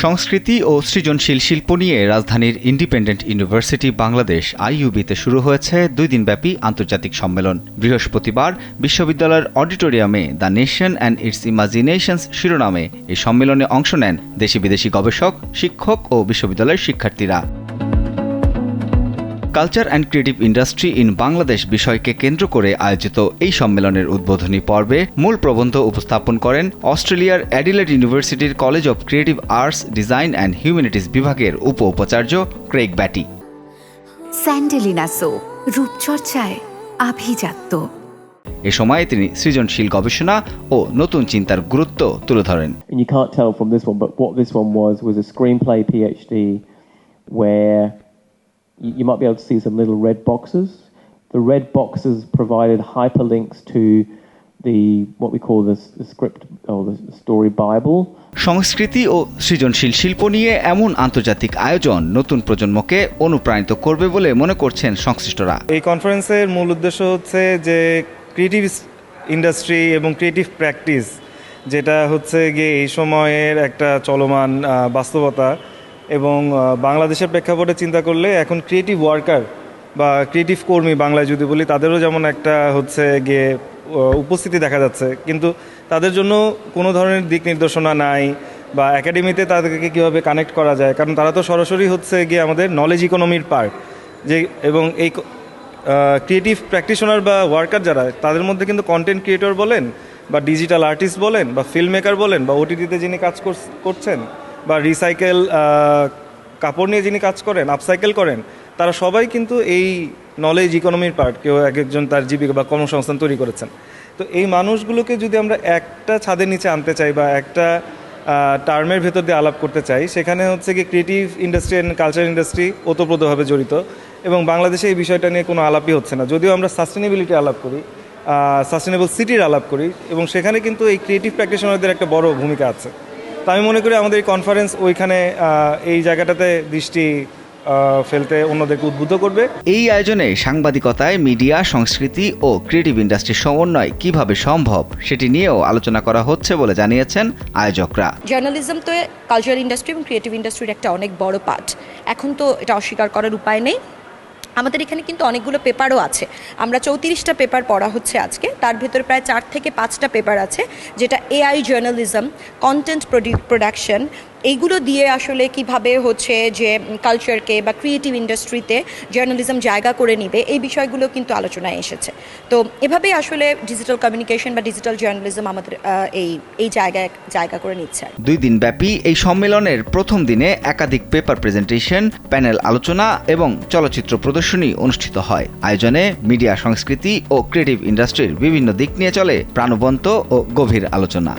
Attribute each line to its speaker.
Speaker 1: সংস্কৃতি ও সৃজনশীল শিল্প নিয়ে রাজধানীর ইন্ডিপেন্ডেন্ট ইউনিভার্সিটি বাংলাদেশ আইইউবিতে শুরু হয়েছে 2 দিনব্যাপী আন্তর্জাতিক সম্মেলন। বৃহস্পতিবার বিশ্ববিদ্যালয়ের অডিটোরিয়ামে the nation and it's imaginations শিরোনামে এই সম্মেলনে অংশ নেন দেশি বিদেশি গবেষক, শিক্ষক ও বিশ্ববিদ্যালয়ের শিক্ষার্থীরা। Culture and creative industry in Bangladesh বিষয়কে কেন্দ্র করে আয়োজিত এই সম্মেলনের উদ্বোধনী পর্বে মূল প্রবন্ধ উপস্থাপন করেন অস্ট্রেলিয়ার অ্যাডিলেড ইউনিভার্সিটির college of creative arts, design and humanities বিভাগের উপাচার্য ক্রেগ ব্যাটি।
Speaker 2: স্যান্ডেলিনা সো, রূপচর্চায় আভিজাত্য।
Speaker 1: এ সময় তিনি সৃজনশীল গবেষণা ও নতুন চিন্তার গুরুত্ব তুলে ধরেন।
Speaker 3: You can't tell from this one, but what this one was a screenplay PhD where you might be able to see some little red boxes. The red boxes provided hyperlinks to what we call the script or the story Bible.
Speaker 1: সংস্কৃতি ও সৃজনশীল শিল্প নিয়ে এমন আন্তর্জাতিক আয়োজন নতুন প্রজন্মকে অনুপ্রাণিত করবে বলে মনে করছেন সংশ্লিষ্টরা।
Speaker 4: এই কনফারেন্সের মূল উদ্দেশ্য হচ্ছে যে ক্রিয়েটিভ ইন্ডাস্ট্রি এবং ক্রিয়েটিভ প্র্যাকটিস, যেটা হচ্ছে গিয়ে এই সময়ের একটা চলমান বাস্তবতা, এবং বাংলাদেশের প্রেক্ষাপটে চিন্তা করলে এখন ক্রিয়েটিভ ওয়ার্কার বা ক্রিয়েটিভ কর্মী বাংলায় যদি বলি, তাদেরও যেমন একটা হচ্ছে গিয়ে উপস্থিতি দেখা যাচ্ছে, কিন্তু তাদের জন্য কোনো ধরনের দিক নির্দেশনা নাই বা একাডেমিতে তাদেরকে কীভাবে কানেক্ট করা যায়, কারণ তারা তো সরাসরি হচ্ছে গিয়ে আমাদের নলেজ ইকোনমির পার্ট। যে এবং এই ক্রিয়েটিভ প্র্যাকটিশনার বা ওয়ার্কার যারা, তাদের মধ্যে কিন্তু কন্টেন্ট ক্রিয়েটর বলেন বা ডিজিটাল আর্টিস্ট বলেন বা ফিল্ম মেকার বলেন বা ওটিটিতে যিনি কাজ করছেন বা রিসাইকেল কাপড় নিয়ে যিনি কাজ করেন, আপসাইকেল করেন, তারা সবাই কিন্তু এই নলেজ ইকোনমির পার্ট। কেউ একজন তার জীবিকা বা কর্মসংস্থান তৈরি করেছেন। তো এই মানুষগুলোকে যদি আমরা একটা ছাদের নিচে আনতে চাই বা একটা টার্মের ভেতর দিয়ে আলাপ করতে চাই, সেখানে হচ্ছে কি creative industry and culture industry ওতপ্রোতভাবে জড়িত, এবং বাংলাদেশে এই বিষয়টা নিয়ে কোনো আলাপই হচ্ছে না। যদিও আমরা সাস্টেনেবিলিটি আলাপ করি, সাস্টেনেবল সিটির আলাপ করি, এবং সেখানে কিন্তু এই ক্রিয়েটিভ প্র্যাকটিশনারদের একটা বড় ভূমিকা আছে। তো আমি মনে করি আমাদের এই কনফারেন্স ওইখানে এই জায়গাটাতে দৃষ্টি ফেলতে অন্যদেরকে উদ্বুদ্ধ করবে।
Speaker 1: এই আয়োজনে সাংবাদিকতায় মিডিয়া, সংস্কৃতি ও ক্রিয়েটিভ ইন্ডাস্ট্রির সমন্বয় কিভাবে সম্ভব সেটি নিয়েও আলোচনা করা হচ্ছে বলে জানিয়েছেন আয়োজকরা।
Speaker 5: জার্নালিজম তো কালচারাল ইন্ডাস্ট্রি এবং ক্রিয়েটিভ ইন্ডাস্ট্রির একটা অনেক বড় পার্ট। এখন তো এটা অস্বীকার করার উপায় নেই। আমাদের এখানে কিন্তু অনেকগুলো পেপারও আছে। আমরা 34টা পেপার পড়া হচ্ছে আজকে। তার ভেতরে প্রায় 4 থেকে 5টা পেপার আছে যেটা এআই জার্নালিজম, কন্টেন্ট প্রোডাকশন, এইগুলো দিয়ে আসলে কিভাবে হচ্ছে যে কালচারকে বা ক্রিয়েটিভ ইন্ডাস্ট্রিতে জার্নালিজম জায়গা করে নিবে, এই বিষয়গুলো কিন্তু আলোচনায় এসেছে। তো এভাবেই আসলে ডিজিটাল কমিউনিকেশন বা ডিজিটাল জার্নালিজম আমাদের এই জায়গা করে নিচ্ছে।
Speaker 1: 2 দিনব্যাপী এই সম্মেলনের প্রথম দিনে একাধিক পেপার প্রেজেন্টেশন, প্যানেল আলোচনা এবং চলচ্চিত্র প্রদর্শনী অনুষ্ঠিত হয়। আয়োজনে মিডিয়া, সংস্কৃতি ও ক্রিয়েটিভ ইন্ডাস্ট্রির বিভিন্ন দিক নিয়ে চলে প্রাণবন্ত ও গভীর আলোচনা।